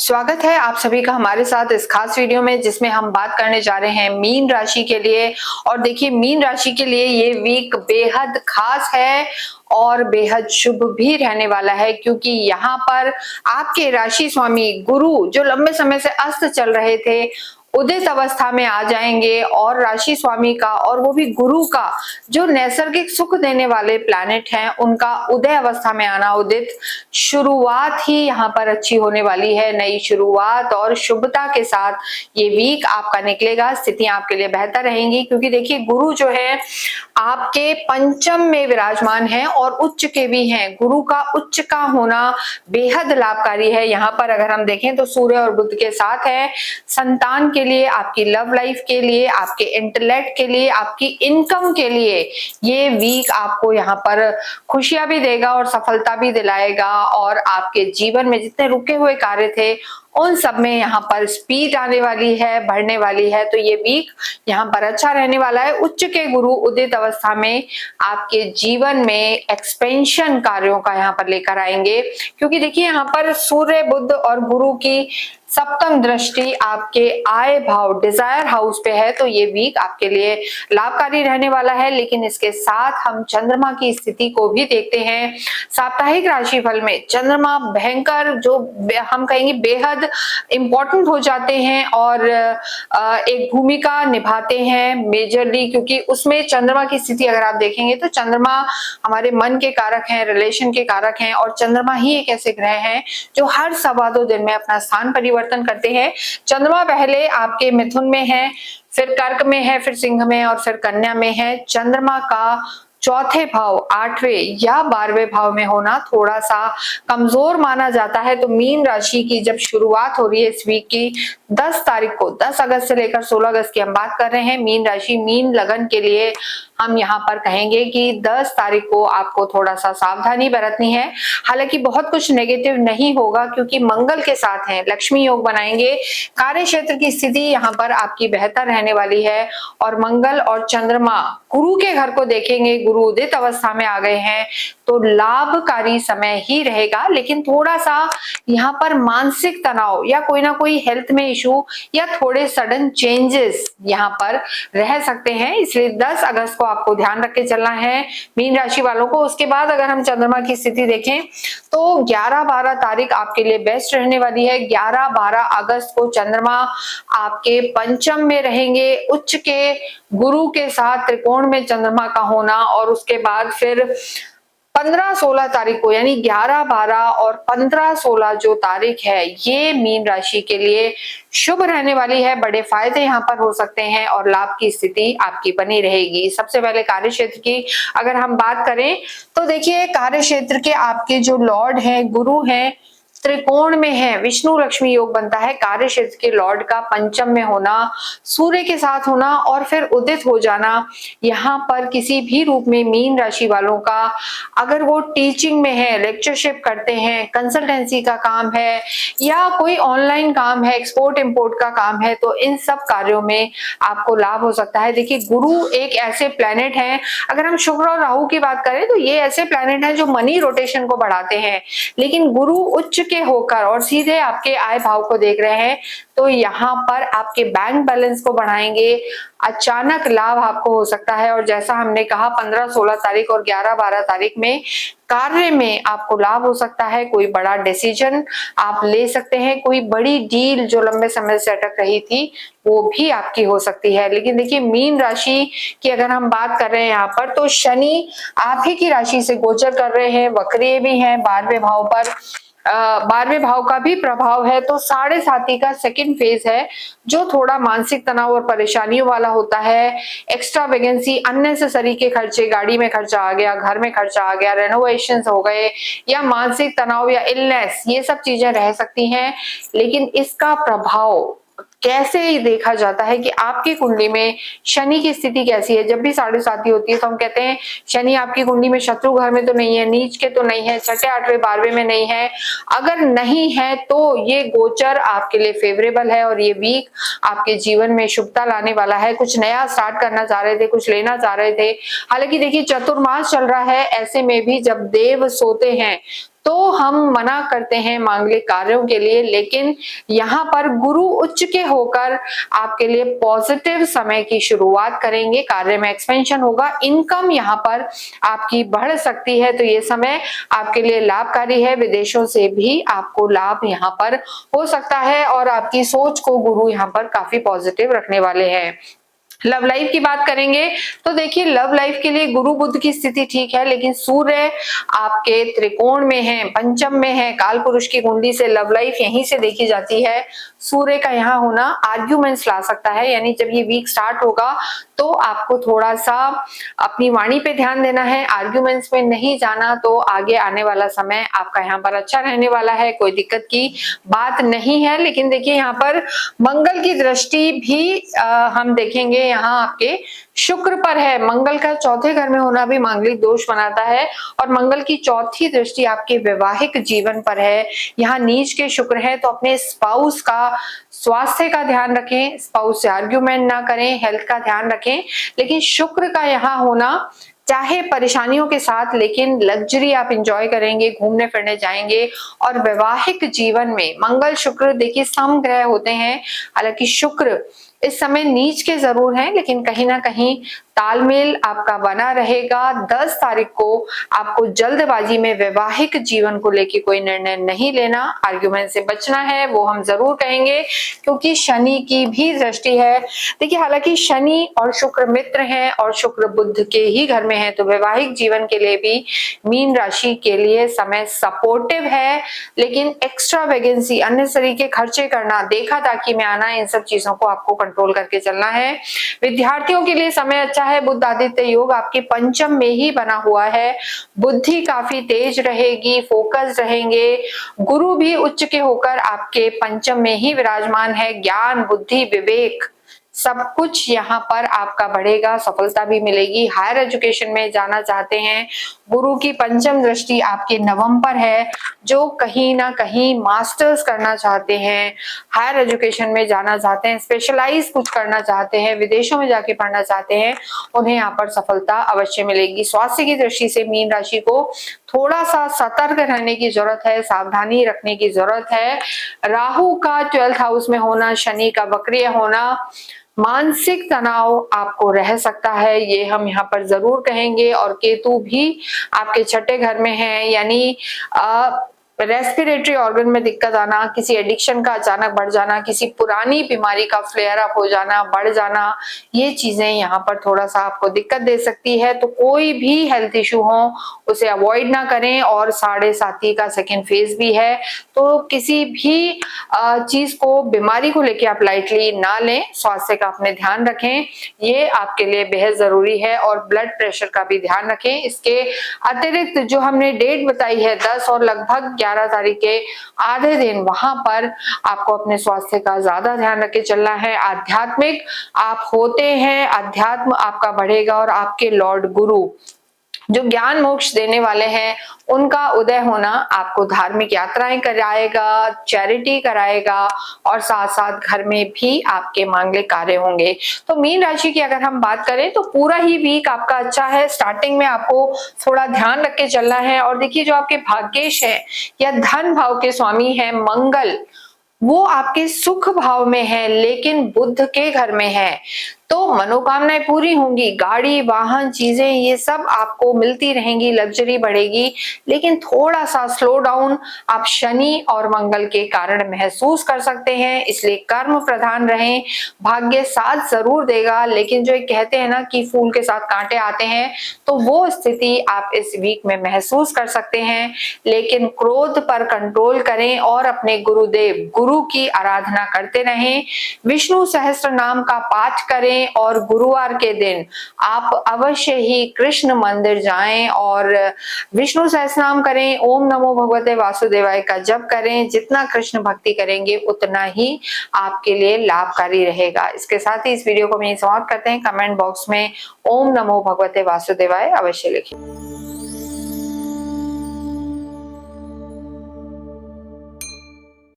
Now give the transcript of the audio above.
स्वागत है आप सभी का हमारे साथ इस खास वीडियो में, जिसमें हम बात करने जा रहे हैं मीन राशि के लिए। और देखिए, मीन राशि के लिए ये वीक बेहद खास है और बेहद शुभ भी रहने वाला है, क्योंकि यहाँ पर आपके राशि स्वामी गुरु जो लंबे समय से अस्त चल रहे थे, उदित अवस्था में आ जाएंगे। और राशि स्वामी का, और वो भी गुरु का, जो नैसर्गिक सुख देने वाले प्लैनेट हैं, उनका उदय अवस्था में आना, उदित शुरुआत ही यहाँ पर अच्छी होने वाली है। नई शुरुआत और शुभता के साथ ये वीक आपका निकलेगा। स्थितियां आपके लिए बेहतर रहेंगी, क्योंकि देखिए, गुरु जो है आपके पंचम में विराजमान है और उच्च के भी हैं। गुरु का उच्च का होना बेहद लाभकारी है। यहाँ पर अगर हम देखें तो सूर्य और बुध के साथ है। संतान के लिए, आपकी लव लाइफ के लिए, आपके इंटेलेक्ट के लिए, आपकी इनकम के लिए ये वीक आपको यहाँ पर खुशियां भी देगा और सफलता भी दिलाएगा। और आपके जीवन में जितने रुके हुए कार्य थे, उन सब में यहाँ पर स्पीड आने वाली है, बढ़ने वाली है। तो ये वीक यहाँ पर अच्छा रहने वाला है। उच्च के गुरु उदित अवस्था में आपके जीवन में एक्सपेंशन कार्यों का यहाँ पर लेकर आएंगे, क्योंकि देखिए, यहाँ पर सूर्य, बुध और गुरु की सप्तम दृष्टि आपके आय भाव, डिजायर हाउस पे है। तो ये वीक आपके लिए लाभकारी रहने वाला है। लेकिन इसके साथ हम चंद्रमा की स्थिति को भी देखते हैं। साप्ताहिक राशिफल में चंद्रमा भयंकर, जो हम कहेंगे बेहद इंपॉर्टेंट हो जाते हैं और एक भूमिका निभाते हैं मेजरली, क्योंकि उसमें चंद्रमा की स्थिति अगर आप देखेंगे तो चंद्रमा हमारे मन के कारक हैं, रिलेशन के कारक हैं। और चंद्रमा ही एक ऐसे ग्रह हैं जो हर 2.25 दिन में अपना स्थान परिवर्तन करते हैं। चंद्रमा पहले आपके मिथुन में है, फिर कर्क में है, फिर सिंह में और फिर कन्या में है। चंद्रमा का चौथे भाव, 8वें या 12वें भाव में होना थोड़ा सा कमजोर माना जाता है। तो मीन राशि की जब शुरुआत हो रही है इस वीक की 10 तारीख को, 10 अगस्त से लेकर 16 अगस्त की हम बात कर रहे हैं। मीन राशि, मीन लगन के लिए हम यहाँ पर कहेंगे कि 10 तारीख को आपको थोड़ा सा सावधानी बरतनी है। हालांकि बहुत कुछ नेगेटिव नहीं होगा, क्योंकि मंगल के साथ हैं, लक्ष्मी योग बनाएंगे। कार्य क्षेत्र की स्थिति यहाँ पर आपकी बेहतर रहने वाली है। और मंगल और चंद्रमा गुरु के घर को देखेंगे, गुरु उदित अवस्था में आ गए हैं, तो लाभकारी समय ही रहेगा। लेकिन थोड़ा सा यहाँ पर मानसिक तनाव या कोई ना कोई हेल्थ में इशू या थोड़े सडन चेंजेस यहाँ पर रह सकते हैं। इसलिए 10 अगस्त को आपको ध्यान रख के चलना है मीन राशि वालों को। उसके बाद अगर हम चंद्रमा की स्थिति देखें तो 11-12 तारीख आपके लिए बेस्ट रहने वाली है। 11-12 अगस्त को चंद्रमा आपके पंचम में रहेंगे, उच्च के गुरु के साथ त्रिकोण में चंद्रमा का होना। और उसके बाद फिर 15-16 तारीख को, यानी 11-12 और 15-16 जो तारीख है, ये मीन राशि के लिए शुभ रहने वाली है। बड़े फायदे यहाँ पर हो सकते हैं और लाभ की स्थिति आपकी बनी रहेगी। सबसे पहले कार्य क्षेत्र की अगर हम बात करें तो देखिए, कार्य क्षेत्र के आपके जो लॉर्ड हैं, गुरु हैं, त्रिकोण में है, विष्णु लक्ष्मी योग बनता है। कार्य क्षेत्र के लॉर्ड का पंचम में होना, सूर्य के साथ होना और फिर उदित हो जाना, यहाँ पर किसी भी रूप में मीन राशि वालों का, अगर वो टीचिंग में है, लेक्चरशिप करते हैं, कंसल्टेंसी का काम है या कोई ऑनलाइन काम है, एक्सपोर्ट इंपोर्ट का काम है, तो इन सब कार्यों में आपको लाभ हो सकता है। देखिए, गुरु एक ऐसे प्लेनेट है, अगर हम शुक्र और राहु की बात करें तो ये ऐसे प्लेनेट हैं जो मनी रोटेशन को बढ़ाते हैं। लेकिन गुरु उच्च के होकर और सीधे आपके आय भाव को देख रहे हैं, तो यहाँ पर आपके बैंक बैलेंस को बढ़ाएंगे। अचानक लाभ आपको हो सकता है। और जैसा हमने कहा, 15-16 तारीख और 11-12 तारीख में कार्य में आपको लाभ हो सकता है। कोई बड़ा डिसीजन आप ले सकते हैं, कोई बड़ी डील जो लंबे समय से अटक रही थी वो भी आपकी हो सकती है। लेकिन देखिए, मीन राशि की अगर हम बात कर रहे हैं यहाँ पर, तो शनि आप ही की राशि से गोचर कर रहे हैं, वक्रीय भी हैं 12वें भाव पर। 12वें भाव का भी प्रभाव है, तो 7.5 का सेकंड फेज है, जो थोड़ा मानसिक तनाव और परेशानियों वाला होता है। एक्स्ट्रा वेकेंसी, अननेसेसरी के खर्चे, गाड़ी में खर्चा आ गया, घर में खर्चा आ गया, रेनोवेशन हो गए, या मानसिक तनाव या इलनेस, ये सब चीजें रह सकती हैं। लेकिन इसका प्रभाव कैसे देखा जाता है कि आपकी कुंडली में शनि की स्थिति कैसी है। जब भी 7.5 होती है तो हम कहते हैं शनि आपकी कुंडली में शत्रु घर में तो नहीं है, नीच के तो नहीं है, 6, 8, 12 में नहीं है। अगर नहीं है तो ये गोचर आपके लिए फेवरेबल है और ये वीक आपके जीवन में शुभता लाने वाला है। कुछ नया स्टार्ट करना चाह रहे थे, कुछ लेना चाह रहे थे। हालांकि देखिए, चतुर्मास चल रहा है, ऐसे में भी जब देव सोते हैं तो हम मना करते हैं मांगलिक कार्यों के लिए, लेकिन यहाँ पर गुरु उच्च के होकर आपके लिए पॉजिटिव समय की शुरुआत करेंगे, कार्य में एक्सपेंशन होगा, इनकम यहाँ पर आपकी बढ़ सकती है। तो ये समय आपके लिए लाभकारी है, विदेशों से भी आपको लाभ यहाँ पर हो सकता है और आपकी सोच को गुरु यहाँ पर काफी पॉजिटिव रखने वाले हैं। लव लाइफ की बात करेंगे तो देखिए लव लाइफ के लिए गुरु बुध की स्थिति ठीक है, लेकिन सूर्य आपके त्रिकोण में है, पंचम में है, काल पुरुष की कुंडली से लव लाइफ यहीं से देखी जाती है। सूर्य का यहाँ होना आर्ग्यूमेंट्स ला सकता है, यानी जब ये वीक स्टार्ट होगा तो आपको थोड़ा सा अपनी वाणी पे ध्यान देना है, आर्ग्यूमेंट्स में नहीं जाना, तो आगे आने वाला समय आपका यहाँ पर अच्छा रहने वाला है, कोई दिक्कत की बात नहीं है। लेकिन देखिए यहाँ पर मंगल की दृष्टि भी हम देखेंगे यहाँ आपके शुक्र पर है। मंगल का चौथे घर में होना भी मांगलिक दोष बनाता है और मंगल की चौथी दृष्टि आपके वैवाहिक जीवन पर है। यहाँ नीच के शुक्र है, तो अपने स्पाउस का स्वास्थ्य का ध्यान रखें, स्पाउस से आर्ग्यूमेंट ना करें, हेल्थ का ध्यान रखें। लेकिन शुक्र का यहाँ होना चाहे परेशानियों के साथ, लेकिन लग्जरी आप इंजॉय करेंगे, घूमने फिरने जाएंगे। और वैवाहिक जीवन में मंगल शुक्र देखिए समग्रह होते हैं, हालांकि शुक्र इस समय नीच के जरूर हैं, लेकिन कहीं ना कहीं तालमेल आपका बना रहेगा। 10 तारीख को आपको जल्दबाजी में वैवाहिक जीवन को लेकर कोई निर्णय नहीं लेना, आर्ग्यूमेंट से बचना है, वो हम जरूर कहेंगे, क्योंकि शनि की भी दृष्टि है। देखिए हालांकि शनि और शुक्र मित्र हैं और शुक्र बुध के ही घर में है, तो वैवाहिक जीवन के लिए भी मीन राशि के लिए समय सपोर्टिव है, लेकिन एक्स्ट्रा वैकेंसी, अननेसेसरी के खर्चे करना, देखा ताकि में आना, इन सब चीजों को आपको कंट्रोल करके चलना है। विद्यार्थियों के लिए समय अच्छा है, बुध आदित्य योग आपके पंचम में ही बना हुआ है, बुद्धि काफी तेज रहेगी, फोकस रहेंगे। गुरु भी उच्च के होकर आपके पंचम में ही विराजमान है, ज्ञान बुद्धि विवेक सब कुछ यहाँ पर आपका बढ़ेगा, सफलता भी मिलेगी। हायर एजुकेशन में जाना चाहते हैं, गुरु की पंचम दृष्टि आपके नवम पर है, जो कहीं ना कहीं मास्टर्स करना चाहते हैं, हायर एजुकेशन में जाना चाहते हैं, स्पेशलाइज कुछ करना चाहते हैं, विदेशों में जाके पढ़ना चाहते हैं, उन्हें यहाँ पर सफलता अवश्य मिलेगी। स्वास्थ्य की दृष्टि से मीन राशि को थोड़ा सा सतर्क रहने की जरूरत है, सावधानी रखने की जरूरत है। राहु का 12th हाउस में होना, शनि का वक्रीय होना, मानसिक तनाव आपको रह सकता है, ये हम यहाँ पर जरूर कहेंगे। और केतु भी आपके छठे घर में है, यानी रेस्पिरेटरी ऑर्गन में दिक्कत आना, किसी एडिक्शन का अचानक बढ़ जाना, किसी पुरानी बीमारी का फ्लेयर अप हो जाना, बढ़ जाना, ये चीजें यहाँ पर थोड़ा सा आपको दिक्कत दे सकती है। तो कोई भी हेल्थ इशू हो उसे अवॉइड ना करें। और 7.5 का सेकेंड फेज भी है, तो किसी भी चीज को, बीमारी को लेके आप लाइटली ना लें, स्वास्थ्य का अपने ध्यान रखें, ये आपके लिए बेहद जरूरी है। और ब्लड प्रेशर का भी ध्यान रखें। इसके अतिरिक्त जो हमने डेट बताई है 10 और लगभग 11 तारीख के आधे दिन, वहां पर आपको अपने स्वास्थ्य का ज्यादा ध्यान रख के चलना है। आध्यात्मिक आप होते हैं, अध्यात्म आपका बढ़ेगा और आपके लॉर्ड गुरु जो ज्ञान मोक्ष देने वाले हैं, उनका उदय होना आपको धार्मिक यात्राएं कराएगा, चैरिटी कराएगा और साथ साथ घर में भी आपके मांगलिक कार्य होंगे। तो मीन राशि की अगर हम बात करें तो पूरा ही वीक आपका अच्छा है। स्टार्टिंग में आपको थोड़ा ध्यान रख के चलना है। और देखिए जो आपके भाग्येश है या धन भाव के स्वामी है मंगल, वो आपके सुख भाव में है, लेकिन बुध के घर में है, तो मनोकामनाएं पूरी होंगी, गाड़ी वाहन चीजें ये सब आपको मिलती रहेंगी, लग्जरी बढ़ेगी। लेकिन थोड़ा सा स्लो डाउन आप शनि और मंगल के कारण महसूस कर सकते हैं, इसलिए कर्म प्रधान रहें। भाग्य साथ जरूर देगा, लेकिन जो कहते हैं ना कि फूल के साथ कांटे आते हैं, तो वो स्थिति आप इस वीक में महसूस कर सकते हैं। लेकिन क्रोध पर कंट्रोल करें और अपने गुरुदेव गुरु की आराधना करते रहें, विष्णु सहस्त्र नाम का पाठ करें और गुरुवार के दिन आप अवश्य ही कृष्ण मंदिर जाएं और विष्णु सहस्त्रनाम करें, ओम नमो भगवते वासुदेवाय का जप करें। जितना कृष्ण भक्ति करेंगे उतना ही आपके लिए लाभकारी रहेगा। इसके साथ ही इस वीडियो को हम समाप्त करते हैं। कमेंट बॉक्स में ओम नमो भगवते वासुदेवाय अवश्य लिखें।